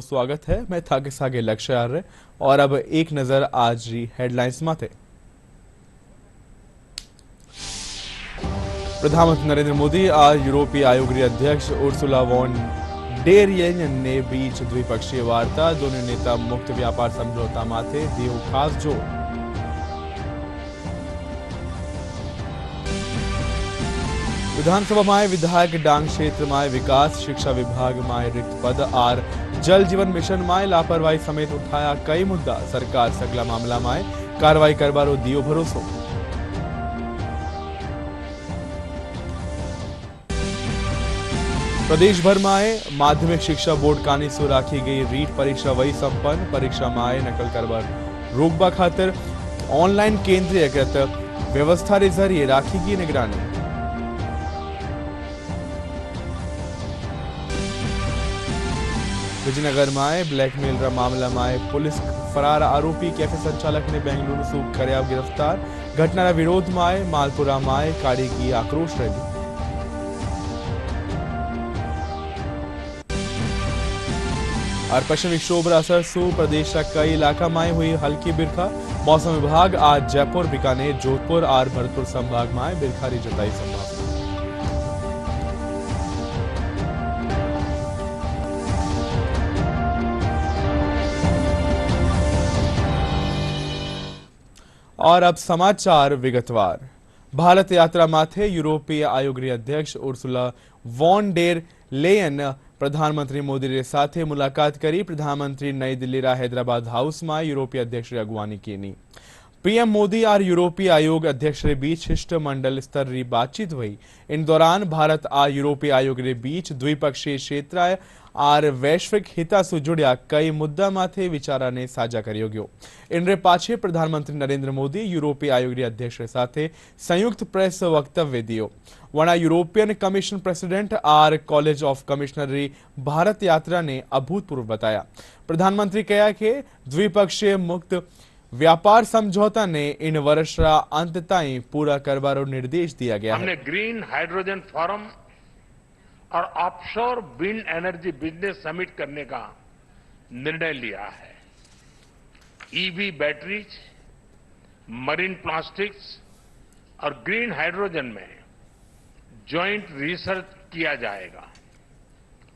स्वागत है। मैं था के सागे लक्ष्य आर्य और अब एक नजर आज री हेडलाइंस माथे। प्रधानमंत्री नरेंद्र मोदी आज यूरोपीय आयोग री अध्यक्ष उर्सुला वॉन डेर लेयन ने बीच द्विपक्षीय वार्ता। दोनों नेता मुक्त व्यापार समझौता माथे दियो खास जोर। विधानसभा में विधायक डांग क्षेत्र में विकास, शिक्षा विभाग में रिक्त पद और जल जीवन मिशन में लापरवाही समेत उठाया कई मुद्दा। सरकार सगला मामला में कार्रवाई करवारो दियो भरोसो। प्रदेश भर में माध्यमिक शिक्षा बोर्ड कानीसो राखी गई रीट परीक्षा वही संपन्न। परीक्षा में नकल करवार रोकबा खातिर ऑनलाइन केंद्रीयकृत व्यवस्था के जरिए राखी गई निगरानी। विजयनगर में ब्लैकमेल रा मामला में पुलिस फरार आरोपी कैफे संचालक ने बेंगलुरु से करया गिरफ्तार। घटना रा विरोध में मालपुरा में काढ़ी की आक्रोश रैली। और पश्चिमी विक्षोभ रा असर से प्रदेश का कई इलाका में हुई हल्की बिरखा। मौसम विभाग आज जयपुर, बीकानेर, जोधपुर और भरतपुर संभाग में बिरखा री जताई संभावना। और अब समाचार विगतवार। भारत यात्रा माथे यूरोपीय आयोग री अध्यक्ष उर्सुला वॉन डेर लेयन प्रधानमंत्री मोदी रे साथे मुलाकात करी। प्रधानमंत्री नई दिल्ली रा हैदराबाद हाउस में यूरोपीय अध्यक्ष री अगवानी की। पीएम मोदी और यूरोपीय आयोग अध्यक्ष रे बीच शिष्टमंडल स्तर री बातचीत हुई। इन दौरान भारत और यूरोपीय आयोग रे बीच द्विपक्षीय क्षेत्र और वैश्विक हिता से जुड़िया कई मुद्दा माथे विचारा ने साझा करियो गयो। इनरे पाछे प्रधानमंत्री नरेंद्र मोदी यूरोपीय आयोग रे अध्यक्ष रे साथे संयुक्त प्रेस वक्तव्य दियो। वना यूरोपियन कमीशन प्रेसिडेंट और कॉलेज ऑफ कमिश्नर री भारत यात्रा ने अभूतपूर्व बताया। प्रधानमंत्री कहा कि द्विपक्षीय मुक्त व्यापार समझौता ने इन वर्ष रा अंत ताई पूरा करवारो निर्देश दिया गया है। हमने ग्रीन हाइड्रोजन फोरम और offshore wind energy business summit करने का निर्णय लिया है। ईवी बैटरीज, मरीन प्लास्टिक्स और ग्रीन हाइड्रोजन में जॉइंट रिसर्च किया जाएगा।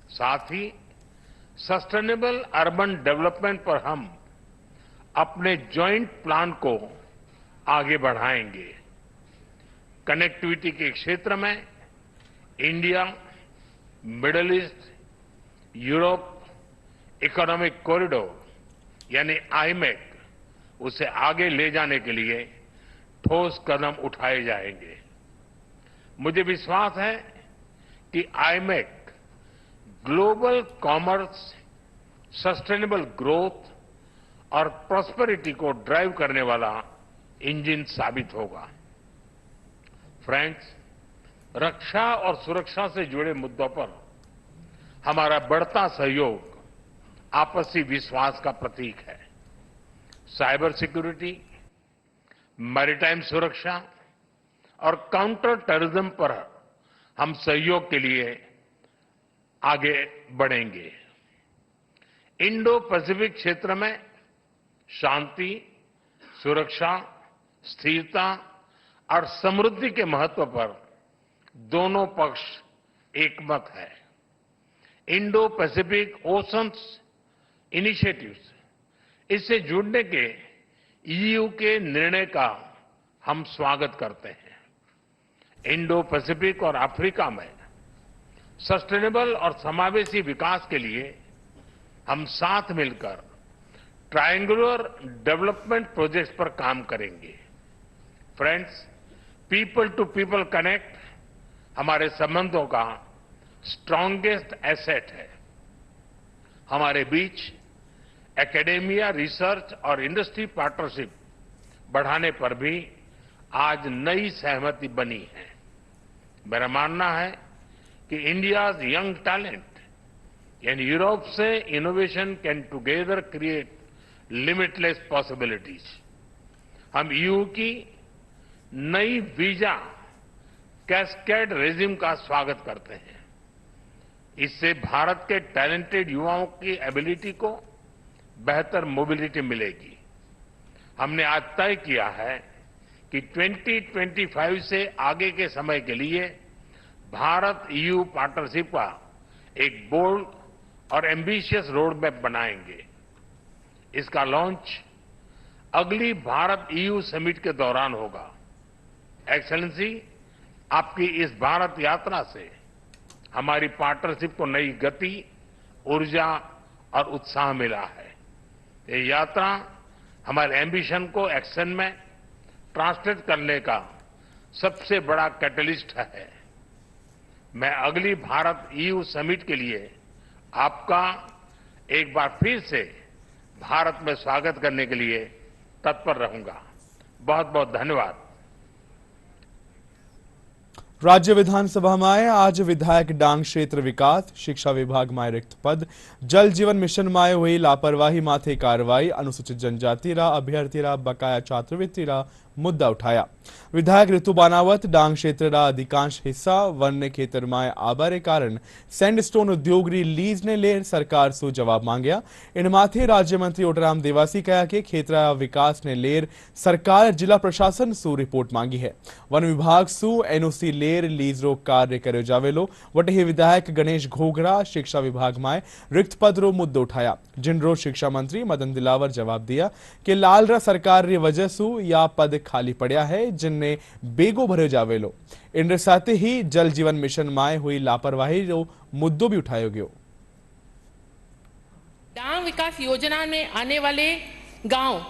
साथ ही सस्टेनेबल अर्बन डेवलपमेंट पर हम अपने जॉइंट प्लान को आगे बढ़ाएंगे। कनेक्टिविटी के क्षेत्र में India, middle east, Europe economic corridor यानी आईमेक, उसे आगे ले जाने के लिए ठोस कदम उठाए जाएंगे। मुझे विश्वास है कि IMEC global commerce, sustainable growth और प्रॉस्पेरिटी को ड्राइव करने वाला इंजन साबित होगा। फ्रेंड्स, रक्षा और सुरक्षा से जुड़े मुद्दों पर हमारा बढ़ता सहयोग आपसी विश्वास का प्रतीक है। साइबर सिक्योरिटी, मैरीटाइम सुरक्षा और काउंटर टेररिज्म पर हम सहयोग के लिए आगे बढ़ेंगे। इंडो पैसिफिक क्षेत्र में शांति, सुरक्षा, स्थिरता और समृद्धि के महत्व पर दोनों पक्ष एकमत है। इंडो पैसिफिक ओशंस इनिशिएटिव्स, इससे जुड़ने के ईयू के निर्णय का हम स्वागत करते हैं। इंडो पैसिफिक और अफ्रीका में सस्टेनेबल और समावेशी विकास के लिए हम साथ मिलकर ट्रायंगुलर डेवलपमेंट प्रोजेक्ट्स पर काम करेंगे। Friends, people to people connect हमारे संबंधों का स्ट्रांगेस्ट एसेट है। हमारे बीच एकेडेमिया, रिसर्च और इंडस्ट्री पार्टनरशिप बढ़ाने पर भी आज नई सहमति बनी है। मेरा मानना है कि इंडियाज यंग टैलेंट यानी यूरोप से innovation can together create limitless possibilities. हम ईयू की नई वीजा कैस्केड रेजिम का स्वागत करते हैं। इससे भारत के टैलेंटेड युवाओं की एबिलिटी को बेहतर मोबिलिटी मिलेगी। हमने आज तय किया है कि 2025 से आगे के समय के लिए भारत ईयू पार्टनरशिप का एक बोल्ड और एम्बिशियस रोड मैप बनाएंगे। इसका लॉन्च अगली भारत ईयू समिट के दौरान होगा। एक्सेलेंसी, आपकी इस भारत यात्रा से हमारी पार्टनरशिप को नई गति, ऊर्जा और उत्साह मिला है। ये यात्रा हमारे एम्बिशन को एक्शन में ट्रांसलेट करने का सबसे बड़ा कैटलिस्ट है। मैं अगली भारत ईयू समिट के लिए आपका एक बार फिर से भारत में स्वागत करने के लिए तत्पर रहूंगा। बहुत बहुत धन्यवाद। राज्य विधानसभा में आज विधायक डांग क्षेत्र विकास, शिक्षा विभाग में रिक्त पद, जल जीवन मिशन में हुई लापरवाही माथे कार्रवाई, अनुसूचित जनजाति रा अभ्यर्थी रा बकाया छात्रवृत्ति रा मुद्दा उठाया। विधायक ऋतु बानावत डांग क्षेत्र रा अधिकांश हिस्सा वन्य खेतर में आबारे कारण सैंडस्टोन उद्योग री लीज ने ले सरकार सु जवाब मांग्या। इन माथे राज्य मंत्री ओटराम देवासी कहा कि खेतरा विकास ने लेर सरकार जिला प्रशासन सु रिपोर्ट मांगी है। वन विभाग सु एनओसी लेर लीज रो कार्य कर्यो जावेलो। वटे विधायक गणेश घोगरा शिक्षा विभाग में रिक्त पद रो मुद्दो उठाया, जिनरो शिक्षा मंत्री मदन दिलावर जवाब दिया कि लालरा सरकार री वजह सु या पद खाली पड़ा है, जिनने बेगो भरे जावेलो। इन साथ ही जल जीवन मिशन में हुई लापरवाही रो मुद्दों भी उठायो गयो। डांग विकास योजना में आने वाले गांव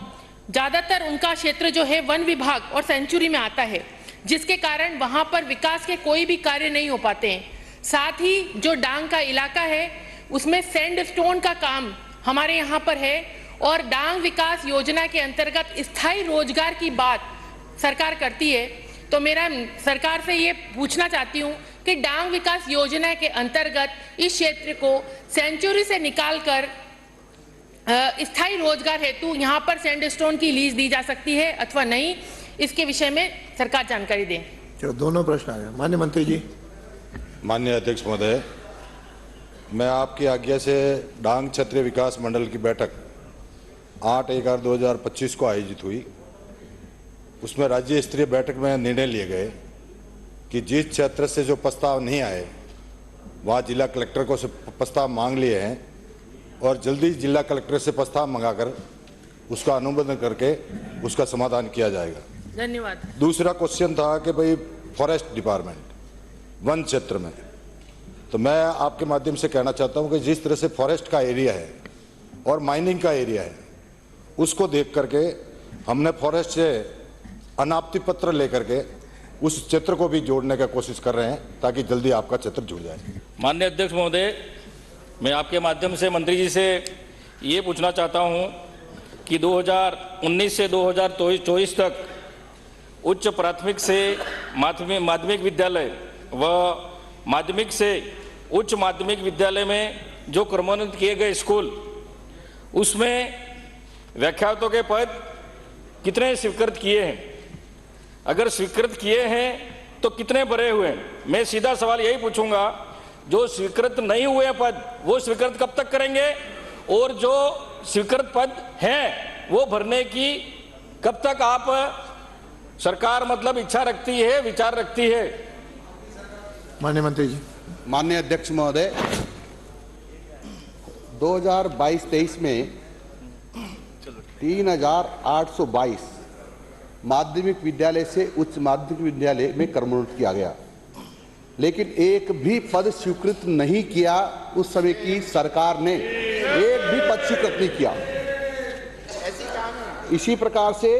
ज्यादातर उनका क्षेत्र जो है वन विभाग और सेंचुरी में आता है, जिसके कारण वहां पर विकास के कोई भी कार्य नहीं हो पाते हैं। साथ ही जो डांग का इलाका है उसमें सैंडस्टोन का काम हमारे यहाँ पर है और डांग विकास योजना के अंतर्गत स्थायी रोजगार की बात सरकार करती है। तो मेरा सरकार से ये पूछना चाहती हूँ कि डांग विकास योजना के अंतर्गत इस क्षेत्र को सेंचुरी से निकालकर स्थायी रोजगार हेतु यहाँ पर सैंडस्टोन की लीज दी जा सकती है अथवा नहीं, इसके विषय में सरकार जानकारी दें। चलो, दोनों प्रश्न आ गए। माननीय मंत्री जी। माननीय अध्यक्ष महोदय, मैं आपकी आज्ञा से डांग क्षेत्रीय विकास मंडल की बैठक 8/11/2025 को आयोजित हुई। उसमें राज्य स्तरीय बैठक में निर्णय लिए गए कि जिस क्षेत्र से जो प्रस्ताव नहीं आए वहाँ जिला कलेक्टर को से प्रस्ताव मांग लिए हैं और जल्दी जिला कलेक्टर से प्रस्ताव मंगाकर उसका अनुमोदन करके उसका समाधान किया जाएगा। धन्यवाद। दूसरा क्वेश्चन था कि भाई फॉरेस्ट डिपार्टमेंट, वन क्षेत्र में, तो मैं आपके माध्यम से कहना चाहता हूं कि जिस तरह से फॉरेस्ट का एरिया है और माइनिंग का एरिया है, उसको देख करके हमने फॉरेस्ट से अनापत्ति पत्र लेकर के उस क्षेत्र को भी जोड़ने का कोशिश कर रहे हैं ताकि जल्दी आपका क्षेत्र जुड़ जाए। माननीय अध्यक्ष महोदय, मैं आपके माध्यम से मंत्री जी से ये पूछना चाहता हूं कि 2019 से 2024 तक उच्च प्राथमिक से माध्यमिक विद्यालय व माध्यमिक से उच्च माध्यमिक विद्यालय में जो क्रमोन्नत किए गए स्कूल, उसमें व्याख्यातों के पद कितने स्वीकृत किए हैं? अगर स्वीकृत किए हैं तो कितने भरे हुए हैं? मैं सीधा सवाल यही पूछूंगा, जो स्वीकृत नहीं हुए पद वो स्वीकृत कब तक करेंगे और जो स्वीकृत पद हैं वो भरने की कब तक आप सरकार मतलब इच्छा रखती है, विचार रखती है? माननीय मंत्री जी। माननीय अध्यक्ष महोदय, 2022-23 में 3822 माध्यमिक विद्यालय से उच्च माध्यमिक विद्यालय में क्रमोन्नत किया गया, लेकिन एक भी पद स्वीकृत नहीं किया। उस समय की सरकार ने एक भी पद स्वीकृत नहीं किया। इसी प्रकार से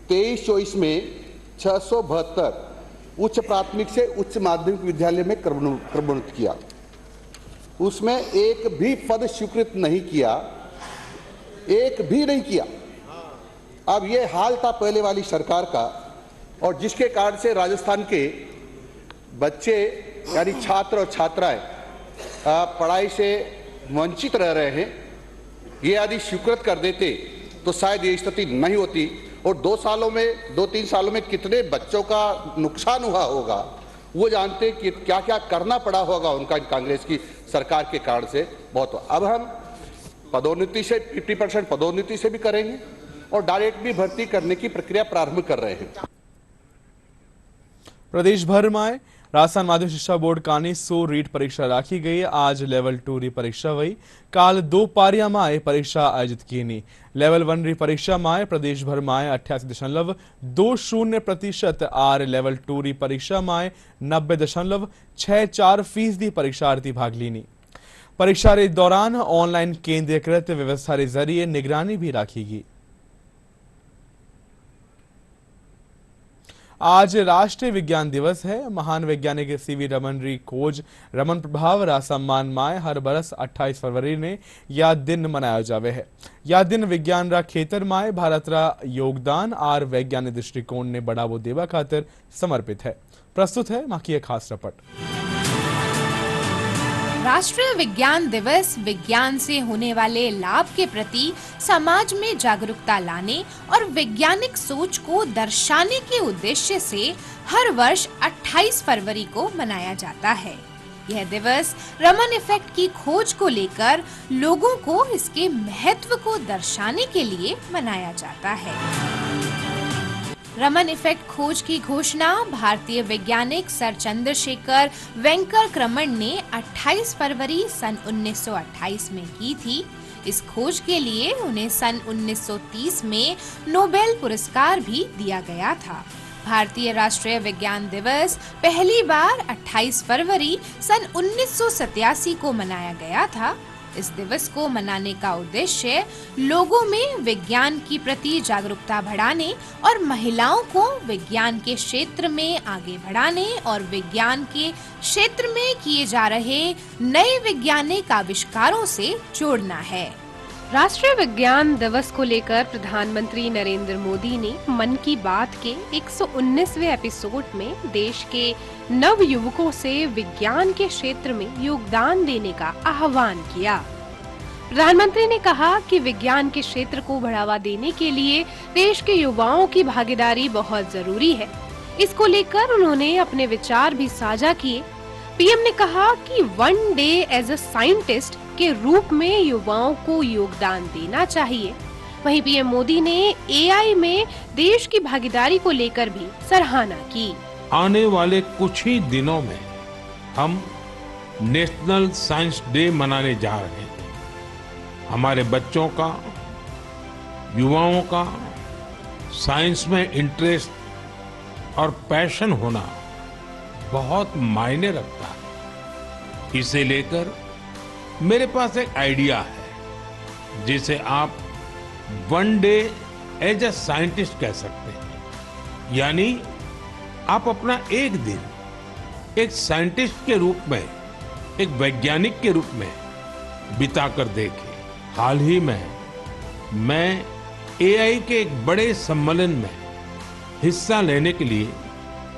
23-24 में 672 उच्च प्राथमिक से उच्च माध्यमिक विद्यालय में क्रमोन्नत किया, उसमें एक भी पद स्वीकृत नहीं किया, एक भी नहीं किया। अब ये हाल था पहले वाली सरकार का, और जिसके कारण से राजस्थान के बच्चे यानी छात्र और छात्राएं पढ़ाई से वंचित रह रहे हैं। ये यदि स्वीकृत कर देते तो शायद ये स्थिति नहीं होती, और 2-3 सालों में कितने बच्चों का नुकसान हुआ होगा वो जानते कि क्या क्या करना पड़ा होगा उनका कांग्रेस की सरकार के कारण से बहुत। अब हम पदोन्नति से 50% पदोन्नति से भी करेंगे और डायरेक्ट भी भर्ती करने की प्रक्रिया प्रारंभ कर रहे हैं। प्रदेश भर में राजस्थान माध्यमिक शिक्षा बोर्ड कानी 100 रीट परीक्षा राखी गई। आज लेवल 2 री परीक्षा वही। काल 2 पारिया में परीक्षा आयोजित की। लेवल 1 री परीक्षा में प्रदेश भर में 88.20% और लेवल 2 री परीक्षा में 90.64% परीक्षार्थी भाग लीनी। परीक्षा के दौरान ऑनलाइन केंद्रीकृत व्यवस्था के जरिए निगरानी भी राखी गई। आज राष्ट्रीय विज्ञान दिवस है। महान वैज्ञानिक सीवी रमन री खोज रमन प्रभाव रा सम्मान में हर बरस 28 फरवरी ने यह दिन मनाया जावे है। यह दिन विज्ञान रा क्षेत्र में भारत रा योगदान और वैज्ञानिक दृष्टिकोण ने बढ़ावो देवा खातिर समर्पित है। प्रस्तुत है मां की एक खास रिपोर्ट। राष्ट्रीय विज्ञान दिवस विज्ञान से होने वाले लाभ के प्रति समाज में जागरूकता लाने और वैज्ञानिक सोच को दर्शाने के उद्देश्य से हर वर्ष 28 फरवरी को मनाया जाता है। यह दिवस रमन इफेक्ट की खोज को लेकर लोगों को इसके महत्व को दर्शाने के लिए मनाया जाता है। रमन इफेक्ट खोज की घोषणा भारतीय वैज्ञानिक सर चंद्रशेखर वेंकट क्रमण ने 28 फरवरी सन 1928 में की थी। इस खोज के लिए उन्हें सन 1930 में नोबेल पुरस्कार भी दिया गया था। भारतीय राष्ट्रीय विज्ञान दिवस पहली बार 28 फरवरी सन 1987 को मनाया गया था। इस दिवस को मनाने का उद्देश्य लोगों में विज्ञान की प्रति जागरूकता बढ़ाने और महिलाओं को विज्ञान के क्षेत्र में आगे बढ़ाने और विज्ञान के क्षेत्र में किए जा रहे नए वैज्ञानिक आविष्कारों से जोड़ना है। राष्ट्रीय विज्ञान दिवस को लेकर प्रधानमंत्री नरेंद्र मोदी ने मन की बात के 119वें एपिसोड में देश के नव युवकों से विज्ञान के क्षेत्र में योगदान देने का आह्वान किया। प्रधानमंत्री ने कहा कि विज्ञान के क्षेत्र को बढ़ावा देने के लिए देश के युवाओं की भागीदारी बहुत जरूरी है। इसको लेकर उन्होंने अपने विचार भी साझा किए। पीएम ने कहा कि one day as a scientist के रूप में युवाओं को योगदान देना चाहिए। वहीं पीएम मोदी ने एआई में देश की भागीदारी को लेकर भी सराहना की। आने वाले कुछ ही दिनों में हम नेशनल साइंस डे मनाने जा रहे हैं। हमारे बच्चों का, युवाओं का साइंस में इंटरेस्ट और पैशन होना बहुत मायने रखता है। इसे लेकर मेरे पास एक आइडिया है जिसे आप one day as a scientist कह सकते हैं। यानी आप अपना एक दिन एक साइंटिस्ट के रूप में, एक वैज्ञानिक के रूप में बिताकर देखें। हाल ही में मैं एआई के एक बड़े सम्मेलन में हिस्सा लेने के लिए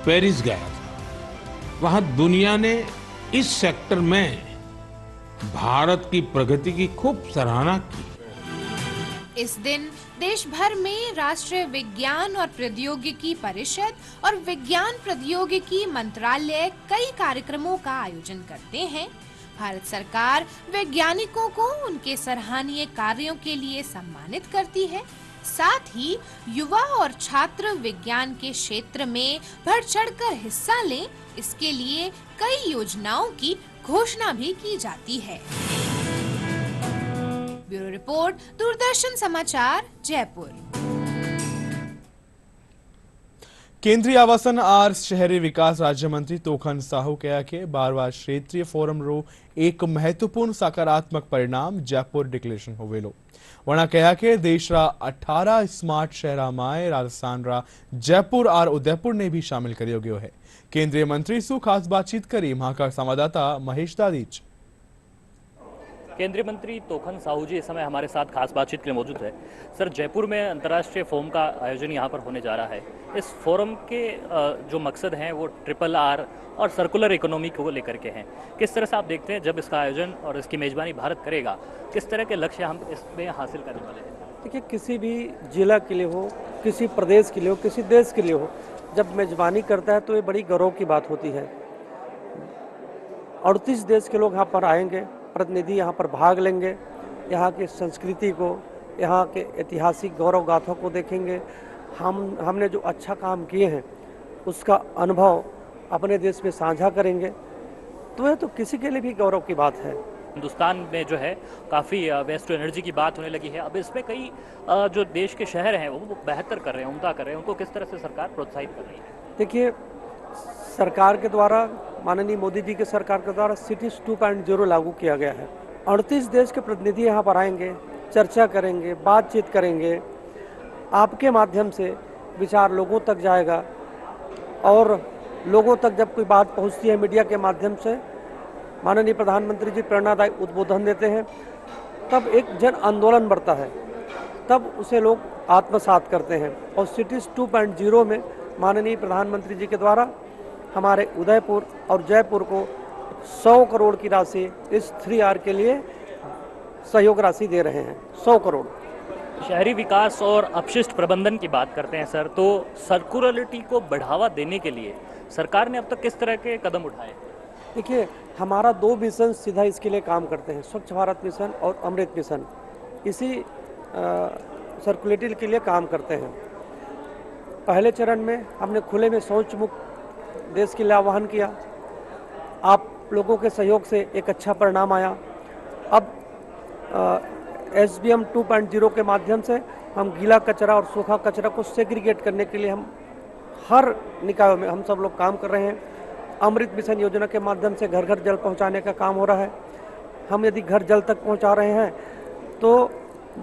पेरिस गया था। वहां दुनिया ने इस सेक्टर में भारत की प्रगति की खूब सराहना की। इस दिन देश भर में राष्ट्रीय विज्ञान और प्रौद्योगिकी परिषद और विज्ञान प्रौद्योगिकी मंत्रालय कई कार्यक्रमों का आयोजन करते हैं। भारत सरकार वैज्ञानिकों को उनके सराहनीय कार्यों के लिए सम्मानित करती है। साथ ही युवा और छात्र विज्ञान के क्षेत्र में बढ़ चढ़कर हिस्सा लें, इसके लिए कई योजनाओं की घोषणा भी की जाती है। ब्यूरो रिपोर्ट, दूरदर्शन समाचार, जयपुर। केंद्रीय आवासन और शहरी विकास राज्य मंत्री तोखन साहू कहा कि 12वां क्षेत्रीय फोरम रो एक महत्वपूर्ण सकारात्मक परिणाम जयपुर डिक्लेरेशन होवेलो। वरना कहा कि देश रा 18 स्मार्ट शहरा में राजस्थान रा जयपुर और उदयपुर ने भी शामिल करियो गयो है। केंद्रीय मंत्री सु खास बातचीत करी महाका संवाददाता महेश दादीच। केंद्रीय मंत्री तोखन साहू जी इस समय हमारे साथ खास बातचीत के लिए मौजूद है। सर, जयपुर में अंतर्राष्ट्रीय फोरम का आयोजन यहाँ पर होने जा रहा है। इस फोरम के जो मकसद हैं वो RRR और सर्कुलर इकोनॉमी को लेकर के हैं। किस तरह से आप देखते हैं जब इसका आयोजन और इसकी मेजबानी भारत करेगा, किस तरह के लक्ष्य हम इसमें हासिल करने वाले हैं? देखिए, किसी भी जिला के लिए हो, किसी प्रदेश के लिए हो, किसी देश के लिए हो, जब मेजबानी करता है तो ये बड़ी गौरव की बात होती है। 38 देश के लोग यहाँ पर आएंगे, प्रतिनिधि यहाँ पर भाग लेंगे, यहाँ की संस्कृति को, यहाँ के ऐतिहासिक गौरव गाथाओं को देखेंगे। हमने जो अच्छा काम किए हैं उसका अनुभव अपने देश में साझा करेंगे, तो यह तो किसी के लिए भी गौरव की बात है। हिंदुस्तान में जो है काफ़ी वेस्ट टू एनर्जी की बात होने लगी है। अब इसमें कई जो देश के शहर हैं वो बेहतर कर रहे हैं, उम्दा कर रहे हैं, उनको किस तरह से सरकार प्रोत्साहित कर रही है? देखिए, सरकार के द्वारा, माननीय मोदी जी के सरकार के द्वारा सिटीज 2.0 लागू किया गया है। 38 देश के प्रतिनिधि यहाँ पर आएंगे, चर्चा करेंगे, बातचीत करेंगे, आपके माध्यम से विचार लोगों तक जाएगा और लोगों तक जब कोई बात पहुँचती है मीडिया के माध्यम से, माननीय प्रधानमंत्री जी प्रेरणादायी उद्बोधन देते हैं, तब एक जन आंदोलन बढ़ता है, तब उसे लोग आत्मसात करते हैं। और सिटीज 2.0 में माननीय प्रधानमंत्री जी के द्वारा हमारे उदयपुर और जयपुर को 100 करोड़ की राशि इस 3R के लिए सहयोग राशि दे रहे हैं, 100 करोड़। शहरी विकास और अपशिष्ट प्रबंधन की बात करते हैं सर, तो सर्कुलरिटी को बढ़ावा देने के लिए सरकार ने अब तक किस तरह के कदम उठाए? देखिए, हमारा 2 मिशन सीधा इसके लिए काम करते हैं, स्वच्छ भारत मिशन और अमृत मिशन, इसी सर्कुलेटिव के लिए काम करते हैं। पहले चरण में हमने खुले में शौच मुक्त देश के लिए आह्वान किया, आप लोगों के सहयोग से एक अच्छा परिणाम आया। अब SBM 2.0 के माध्यम से हम गीला कचरा और सूखा कचरा को सेग्रीगेट करने के लिए हम हर निकायों में हम सब लोग काम कर रहे हैं। अमृत मिशन योजना के माध्यम से घर घर जल पहुंचाने का काम हो रहा है। हम यदि घर जल तक पहुंचा रहे हैं तो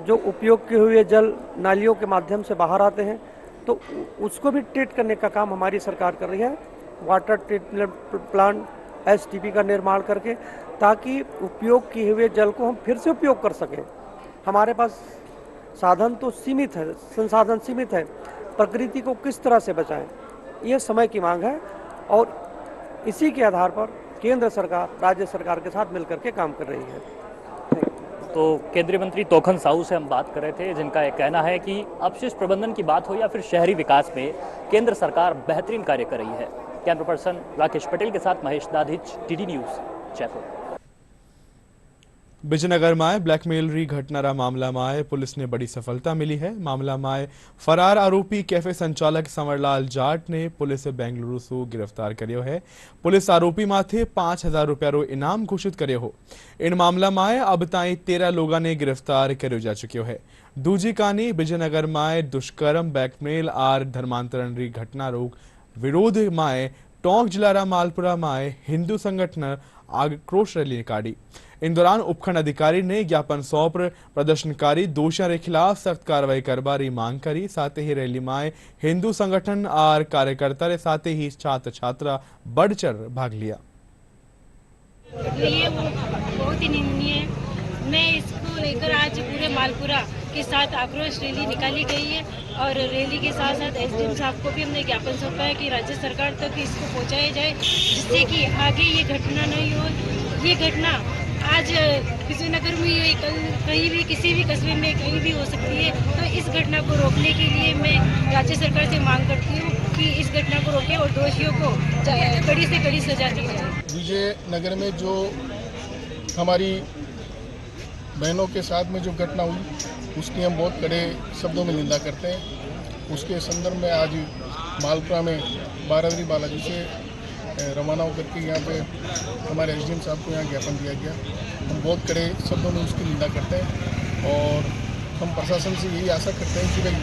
जो उपयोग किए हुए जल नालियों के माध्यम से बाहर आते हैं तो उसको भी ट्रीट करने का काम हमारी सरकार कर रही है। वाटर ट्रीटमेंट प्लांट STP का निर्माण करके, ताकि उपयोग किए हुए जल को हम फिर से उपयोग कर सकें। हमारे पास साधन तो सीमित है, संसाधन सीमित है, प्रकृति को किस तरह से बचाएं, ये समय की मांग है और इसी के आधार पर केंद्र सरकार राज्य सरकार के साथ मिलकर के काम कर रही है। तो केंद्रीय मंत्री तोखन साहू से हम बात कर रहे थे, जिनका एक कहना है कि अपशिष्ट प्रबंधन की बात हो या फिर शहरी विकास में केंद्र सरकार बेहतरीन कार्य कर रही है। कैमरा पर्सन राकेश पटेल के साथ महेश दाधिच, TD न्यूज़, जयपुर। विजयनगर में ब्लैकमेलरी घटनारा मामला में पुलिस ने बड़ी सफलता मिली है। मामला में फरार आरोपी कैफे संचालक संवरलाल जाट ने पुलिस बेंगलुरु से गिरफ्तार करियो है। पुलिस आरोपी माथे 5,000 रुपया रो इनाम घोषित करियो हो। इन मामला में अब ताई 13 लोगों ने गिरफ्तार करियो जा चुकियो है। दूजी कहानी विजयनगर में दुष्कर्म, बैकमेल और धर्मांतरण री घटना रोक विरोध में टोंक जिला मालपुरा में हिंदू संगठन आक्रोश रैली निकाली। इन दौरान उपखंड अधिकारी ने ज्ञापन सौंप प्रदर्शनकारी दोषियों के खिलाफ सख्त कार्रवाई करने की मांग करी। साथ ही रैली में हिंदू संगठन और कार्यकर्ता के साथ ही छात्र छात्रा बढ़ चढ़ भाग लिया। ये बहुत ही निंदनीय है। मैं इसको लेकर आज पूरे मालपुरा के साथ आक्रोश रैली निकाली गई है और रैली के साथ साथ SDM साहब को भी हमने ज्ञापन सौंपा है कि राज्य सरकार तक इसको पहुंचाया जाए, जिससे कि आगे ये घटना नहीं हो। ये घटना आज विजयनगर में कहीं भी किसी भी कस्बे में कहीं भी हो सकती है, तो इस घटना को रोकने के लिए मैं राज्य सरकार से मांग करती हूँ कि इस घटना को रोके और दोषियों को कड़ी से कड़ी सजा दी जाए। विजयनगर में जो हमारी बहनों के साथ में जो घटना हुई उसकी हम बहुत कड़े शब्दों में निंदा करते हैं। उसके संदर्भ में आज मालपुरा में बारादरी बालाजी से रवाना होकर के यहाँ पे हमारे SDM साहब को यहाँ ज्ञापन दिया गया। हम बहुत कड़े शब्दों में उसकी निंदा करते हैं और हम प्रशासन से यही आशा करते हैं कि भाई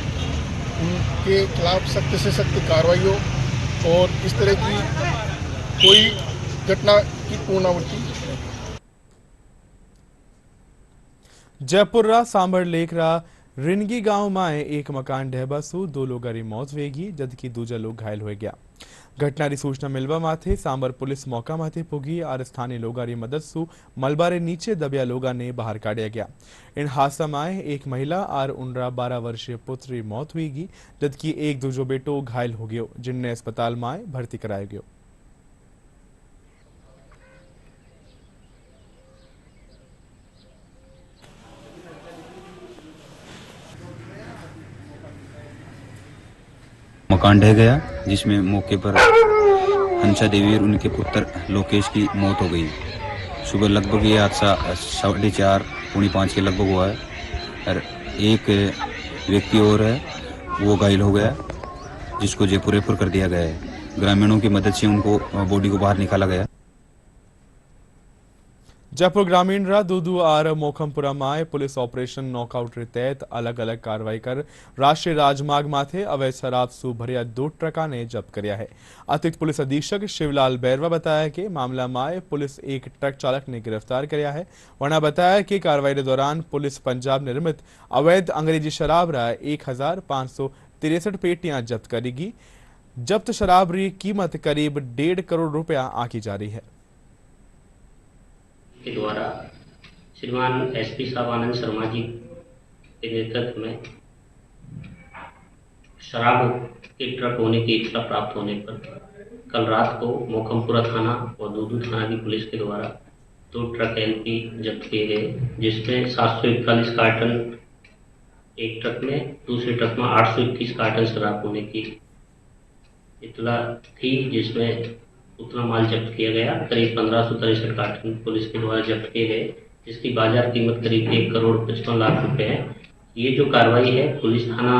उनके खिलाफ सख्त से सख्त कार्रवाई हो और इस तरह की कोई घटना की पुनरावृत्ति। जयपुर रा सांभर लेक रा रिनगी गांव में एक मकान ढहबा सु 2 लोगों की मौत हुएगी, जबकि दूजा लोग घायल हो गया। घटना की सूचना मिलवा माथे सांबर पुलिस मौका माथे पुगी और स्थानीय लोगों की मदद सु मलबारे नीचे दबिया लोगों ने बाहर काढ़िया गया। इन हादसा में एक महिला और उनरा 12 वर्षीय पुत्र की मौत हुईगी, जबकि एक दूजो बेटो घायल हो गयो, जिन्हें अस्पताल में भर्ती कराया गयो। मकान ढह गया, जिसमें मौके पर हंसा देवी और उनके पुत्र लोकेश की मौत हो गई। सुबह लगभग ये हादसा 4:30 पौने 5 के लगभग हुआ है और एक व्यक्ति और है वो घायल हो गया, जिसको जयपुर रेफर कर दिया गया है। ग्रामीणों की मदद से उनको बॉडी को बाहर निकाला गया। जयपुर ग्रामीण रा दूदू आर मोखमपुरा माय पुलिस ऑपरेशन नॉकआउट रे तहत अलग अलग कार्रवाई कर राष्ट्रीय राजमार्ग माथे अवैध शराब सु भरिया 2 ट्रका ने जब्त कर्या है। अतिरिक्त पुलिस अधीक्षक शिवलाल बैरवा बताया कि मामला माय पुलिस एक ट्रक चालक ने गिरफ्तार कर्या है। वरना बताया कि कार्रवाई के दौरान पुलिस पंजाब निर्मित अवैध अंग्रेजी शराब रा 1563 पेटियां जब्त करेगी। जब्त शराब री कीमत करीब 1.5 करोड़ रुपया आंकी जा रही है। के द्वारा श्रीमान एसपी साहब आनंद शर्मा जी के नेतृत्व में शराब के ट्रक होने की इत्तला प्राप्त होने पर कल रात को मोखमपुरा थाना और दूदू थाना की पुलिस के द्वारा 2 ट्रक एलपी जब्त किए गए, जिसमें 741 कार्टन एक ट्रक में, दूसरे ट्रक में 821 कार्टन शराब होने की इत्तला थी, जिसमें उतना माल जब्त किया गया। करीब 1563 कार्टन पुलिस के द्वारा जब्त किए गए, जिसकी बाजार कीमत करीब 1 करोड़ 55 लाख रुपए है। ये जो कार्रवाई है पुलिस थाना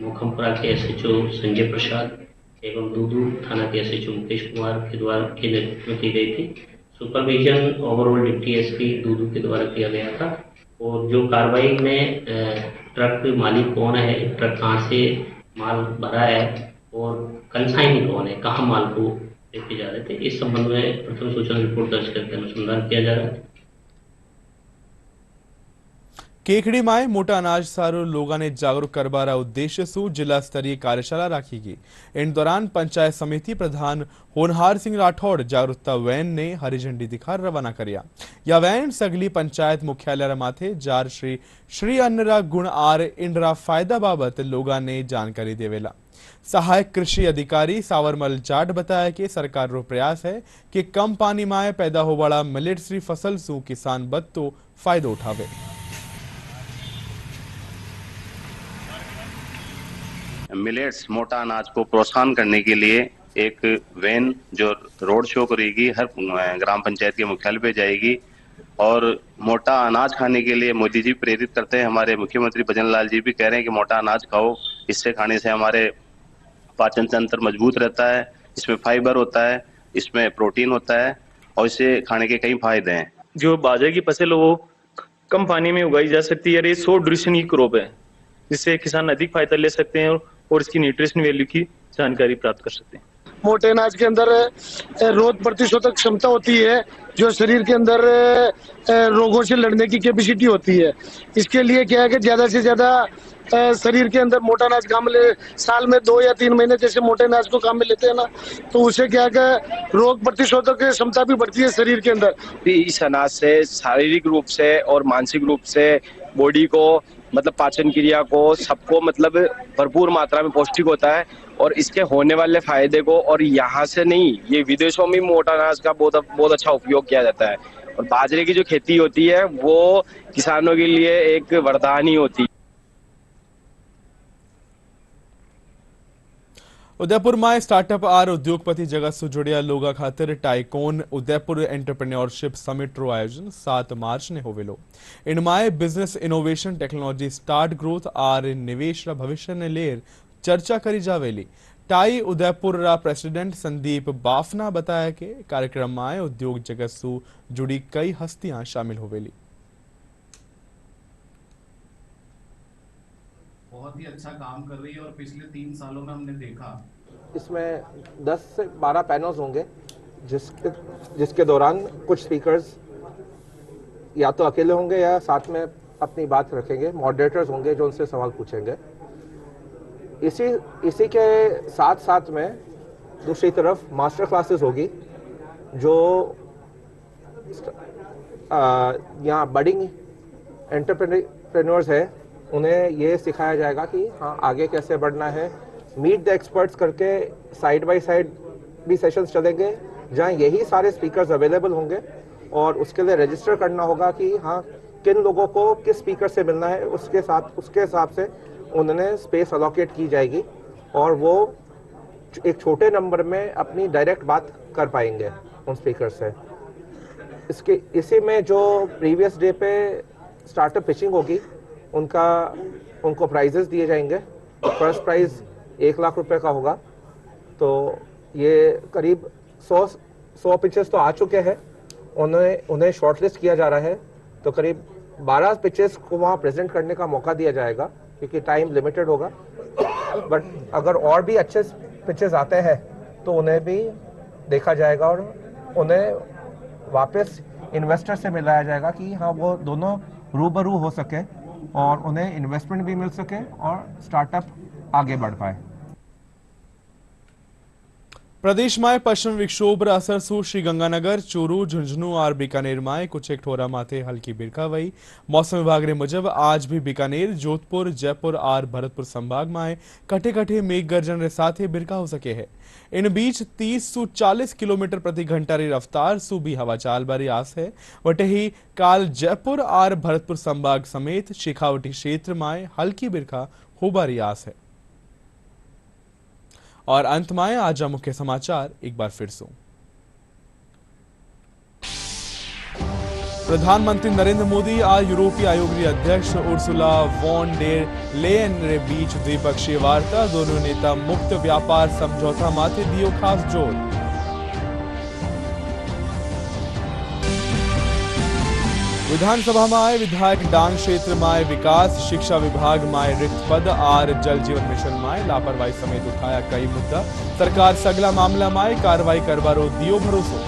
मोखमपुरा के एसएचओ संजय प्रसाद एवं दूदू थाना के एसएचओ मुकेश कुमार के द्वारा के नेतृत्व में की गई थी। Supervision overall deputy SP Dudu के द्वारा किया गया था। और जो कार्रवाई में ट्रक मालिक कौन है, ट्रक कहाँ से माल भरा है और कंसाइनी कौन है, कहाँ माल को लेके जा रहे थे, इस संबंध में प्रथम सूचना रिपोर्ट दर्ज करके अनुसंधान किया जा रहा है। केकड़ी माय मोटा अनाज सारो लोगों ने जागरूक करवारा उद्देश्य सु जिला स्तरीय कार्यशाला राखी गई। इन दौरान पंचायत समिति प्रधान होनहार सिंह राठौड़ जागरूकता वैन ने हरी झंडी दिखा रवाना करिया। या वैन सगली पंचायत मुख्यालय माथे जार श्री अन्नरा गुण आर इंडरा फायदा बाबत लोगों ने जानकारी देवेला। सहायक कृषि अधिकारी सावरमल जाट बताया कि सरकार रो प्रयास है कि कम पानी में पैदा हो वाला मिलेट्स री फसल सु किसान बद तो फायदो उठावे। मिलेट्स मोटा अनाज को प्रोत्साहन करने के लिए एक वैन जो रोड शो करेगी, हर ग्राम पंचायत के मुख्यालय पे जाएगी और मोटा अनाज खाने के लिए मोदी जी प्रेरित करते हैं। हमारे मुख्यमंत्री भजन लाल जी भी कह रहे हैं कि मोटा अनाज खाओ, इससे खाने से हमारे पाचन तंत्र मजबूत रहता है, इसमें फाइबर होता है, इसमें प्रोटीन होता है और इसे खाने के कई फायदे हैं। जो बाजरे की फसल है वो कम पानी में उगाई जा सकती है। ये 100 ड्यूरेशन की क्रॉप है, जिससे किसान अधिक फायदा ले सकते हैं और इसकी न्यूट्रिशन वैल्यू की जानकारी प्राप्त कर सकते हैं। मोटे अनाज के अंदर रोग प्रतिशोधक क्षमता होती है, जो शरीर के अंदर रोगों से लड़ने की कैपेसिटी होती है। इसके लिए क्या है कि ज्यादा से ज्यादा शरीर के अंदर मोटा अनाज काम ले, साल में 2 या 3 महीने जैसे मोटे अनाज को काम में लेते हैं ना, तो उससे क्या है कि रोग प्रतिशोधक क्षमता भी बढ़ती है शरीर के अंदर। इस अनाज से शारीरिक रूप से और मानसिक रूप से बॉडी को मतलब पाचन क्रिया को सबको मतलब भरपूर मात्रा में पौष्टिक होता है और इसके होने वाले फायदे को, और यहाँ से नहीं, ये विदेशों में मोटा अनाज का बहुत अच्छा उपयोग किया जाता है। और बाजरे की जो खेती होती है वो किसानों के लिए एक वरदान ही होती है। उदयपुर में स्टार्टअप आर उद्योगपति जगत से जुड़िया लोगा खातिर टाइकोन उदयपुर एंटरप्रेन्योरशिप समिट रो आयोजन 7 मार्च ने होवेलो। इनमें business innovation technology start growth आर निवेश रा भविष्य ने लेर चर्चा करी जावेली। टाई उदयपुर रा प्रेसिडेंट संदीप बाफना बताया कि कार्यक्रम में उद्योग जगत से जुड़ी कई हस्तियां शामिल होवेली। बहुत ही अच्छा काम कर रही है और पिछले 3 सालों में हमने देखा इसमें 10 से 12 पैनल्स होंगे, जिसके दौरान कुछ स्पीकर्स या तो अकेले होंगे या साथ में अपनी बात रखेंगे, मॉडरेटर्स होंगे जो उनसे सवाल पूछेंगे। इसी के साथ साथ में दूसरी तरफ मास्टर क्लासेस होगी, जो यहाँ बडिंग एंटरप्रेन्योर्स है उन्हें ये सिखाया जाएगा कि हाँ आगे कैसे बढ़ना है। मीट द एक्सपर्ट्स करके साइड बाय साइड भी सेशंस चलेंगे जहाँ यही सारे स्पीकर्स अवेलेबल होंगे और उसके लिए रजिस्टर करना होगा कि हाँ किन लोगों को किस स्पीकर से मिलना है, उसके हिसाब से उन्हें स्पेस अलॉकेट की जाएगी और वो एक छोटे नंबर में अपनी डायरेक्ट बात कर पाएंगे उन स्पीकर से। इसी में जो प्रीवियस डे पे स्टार्टअप पिचिंग होगी उनको प्राइजेस दिए जाएंगे। फर्स्ट प्राइज 1 लाख रुपए का होगा। तो ये करीब 100 पिचेस तो आ चुके हैं, उन्हें शॉर्टलिस्ट किया जा रहा है। तो करीब 12 पिचेस को वहाँ प्रेजेंट करने का मौका दिया जाएगा क्योंकि टाइम लिमिटेड होगा। बट अगर और भी अच्छे पिचेस आते हैं तो उन्हें भी देखा जाएगा और उन्हें वापस इन्वेस्टर से मिलाया जाएगा कि हाँ वो दोनों रूबरू हो सके और उन्हें इन्वेस्टमेंट भी मिल सके और स्टार्टअप आगे बढ़ पाए। પ્રદેશમાં પશ્ચિમ વિક્ષોભ અસર શું શ્રીગંગાનગર, ચૂરુ, ઝુંઝુનુ और बीकानेर में कुछ एक ठोरा माथे हल्की बिरखा वही। मौसम विभाग ने मुजब आज भी बीकानेर, जोधपुर, जयपुर और भरतपुर संभाग में कटे कटे मेघ गर्जन साथ बिरखा हो सके है। इन बीच 30 से 40 किलोमीटर प्रति घंटा री रफ्तार सु भी हवा चाल बारी आस है। वटे ही काल जयपुर और भरतपुर संभाग समेत शेखावटी क्षेत्र में हल्की बिरखा हो बारी आस है। और अंत में आज मुख्य समाचार एक बार फिर से। प्रधानमंत्री नरेंद्र मोदी और यूरोपीय आयोग की अध्यक्ष उर्सुला वॉन डेर लेयन के बीच द्विपक्षीय वार्ता। दोनों नेता मुक्त व्यापार समझौता माथे दियो खास जोर। विधानसभा में आए विधायक डांग क्षेत्र में विकास, शिक्षा विभाग में रिक्त पद और जल जीवन मिशन में लापरवाही समेत उठाया कई मुद्दा। सरकार सगला मामला में कार्रवाई करवारो दियो भरोसो।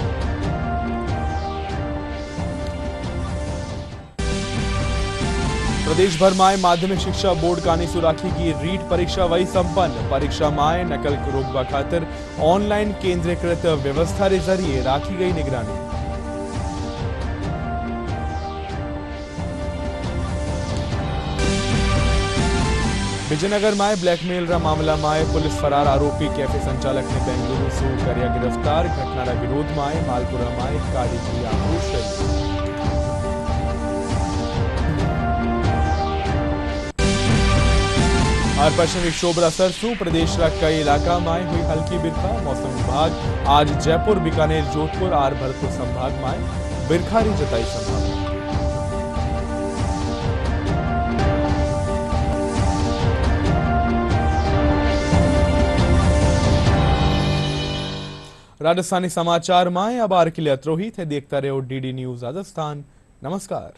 प्रदेश भर में माध्यमिक शिक्षा बोर्ड कानीसु राखी की रीट परीक्षा वही संपन्न। परीक्षा में नकल रोकवा खातिर ऑनलाइन केंद्रीकृत व्यवस्था के जरिए राखी गई निगरानी। विजयनगर में ब्लैकमेल रा मामला में पुलिस फरार आरोपी कैफे संचालक ने बेंगलुरु से करिया गिरफ्तार। घटना विरोध में मालपुरा में काड़ी की आक्रोश रैली। और पश्चिम विक्षोभ असर से प्रदेश का कई इलाका में हुई हल्की बिरखा। मौसम विभाग आज जयपुर, बीकानेर, जोधपुर और भरतपुर संभाग में बिरखा री जताई संभावना। राजस्थानी समाचार में अब आर के लिए अत्रोही थे। देखता रहो DD न्यूज राजस्थान। नमस्कार।